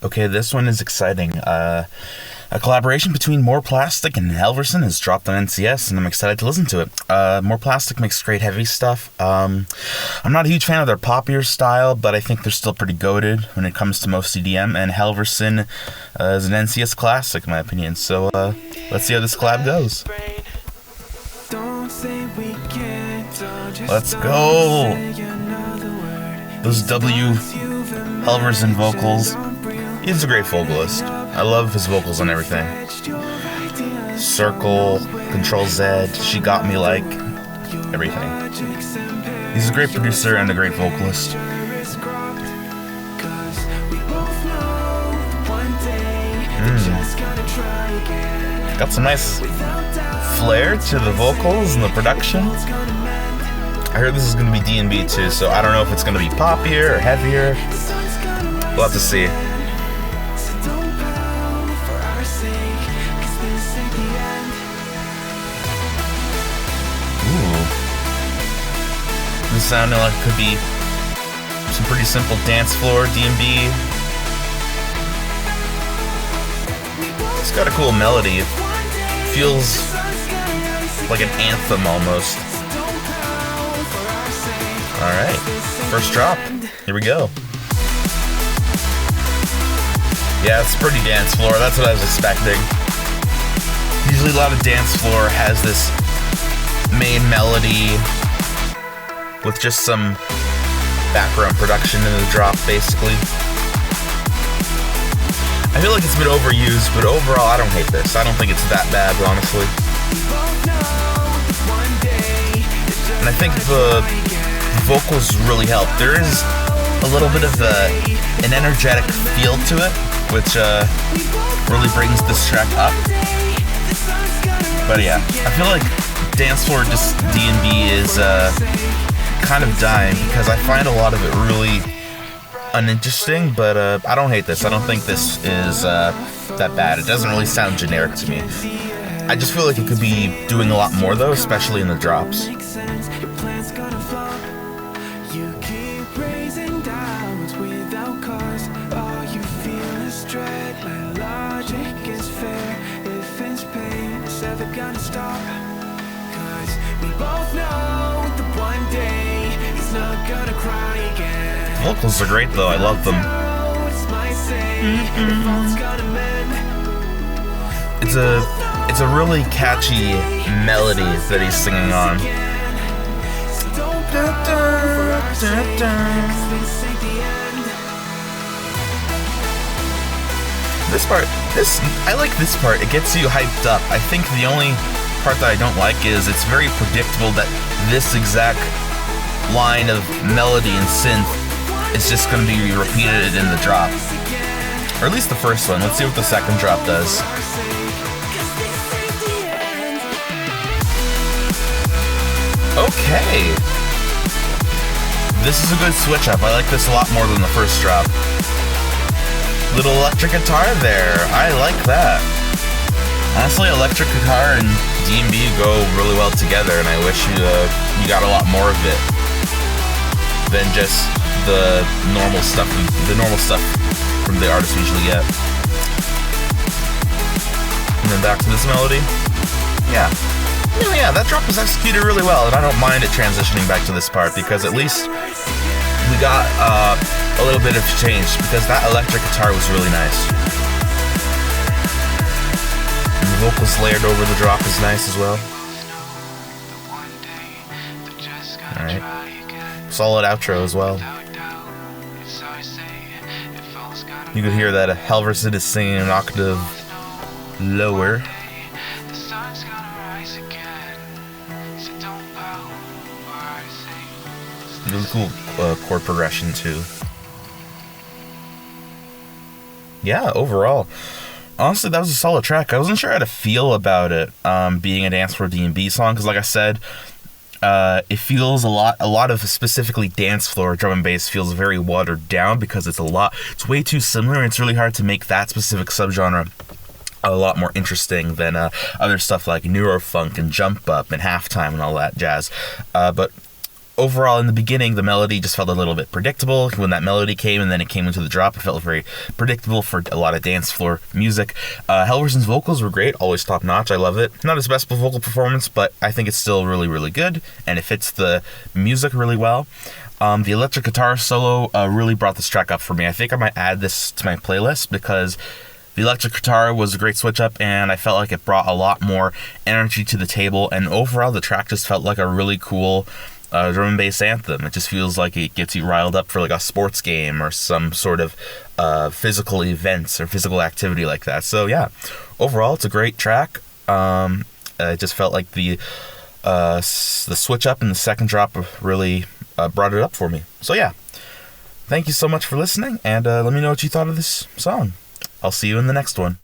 Okay, this one is exciting. A collaboration between More Plastic and Halvorsen has dropped on NCS, and I'm excited to listen to it. More Plastic makes great heavy stuff. I'm not a huge fan of their poppier style, but I think they're still pretty goated when it comes to most EDM, and Halvorsen is an NCS classic, in my opinion. So let's see how this collab goes. Let's go! Those W. Halvorsen vocals. He's a great vocalist. I love his vocals on everything. Circle, Control Z, She Got Me Like, everything. He's a great producer and a great vocalist. Got some nice flair to the vocals and the production. I heard this is going to be D&B too, so I don't know if it's going to be poppier or heavier. We'll have to see. Ooh. This sounded like it could be some pretty simple dance floor D&B. It's got a cool melody. It feels like an anthem almost. Alright, first drop. Here we go. Yeah, it's pretty dance floor. That's what I was expecting. Usually a lot of dance floor has this main melody with just some background production in the drop, basically. I feel like it's been overused, but overall I don't hate this. I don't think it's that bad, honestly. And I think the vocals really help. There is a little bit of an energetic feel to it, which really brings this track up. But yeah, I feel like dance floor just D&B is kind of dying because I find a lot of it really uninteresting, but I don't hate this. I don't think this is that bad. It doesn't really sound generic to me. I just feel like it could be doing a lot more though, especially in the drops. Vocals are great though, I love them. It's a really catchy melody that he's singing on. I like this part. It gets you hyped up. I think the only part that I don't like is it's very predictable that this exact line of melody and synth is just going to be repeated in the drop. Or at least the first one. Let's see what the second drop does. Okay. This is a good switch up. I like this a lot more than the first drop. Little electric guitar there. I like that. Honestly, electric guitar and D&B go really well together, and I wish you got a lot more of it than just the normal stuff from the artists we usually get. And then back to this melody. Yeah, that drop was executed really well, and I don't mind it transitioning back to this part because at least we got a little bit of change because that electric guitar was really nice. And the vocals layered over the drop is nice as well. Alright. Solid outro as well. You could hear that Halvorsen is singing an octave lower. Really cool chord progression too. Yeah, overall, honestly, that was a solid track. I wasn't sure how to feel about it being a dance floor D&B song because, like I said, it feels a lot of specifically dance floor drum and bass feels very watered down because it's way too similar, and it's really hard to make that specific subgenre a lot more interesting than other stuff like neurofunk and jump up and halftime and all that jazz. But overall, in the beginning, the melody just felt a little bit predictable. When that melody came and then it came into the drop, it felt very predictable for a lot of dance floor music. Halvorsen's vocals were great, always top notch. I love it. Not his best vocal performance, but I think it's still really, really good, and it fits the music really well. The electric guitar solo really brought this track up for me. I think I might add this to my playlist because the electric guitar was a great switch up, and I felt like it brought a lot more energy to the table, and overall the track just felt like a really cool drum and bass anthem. It just feels like it gets you riled up for like a sports game or some sort of physical events or physical activity like that. So yeah, overall it's a great track. It just felt like the switch up and the second drop really brought it up for me. So yeah, thank you so much for listening, and let me know what you thought of this song. I'll see you in the next one.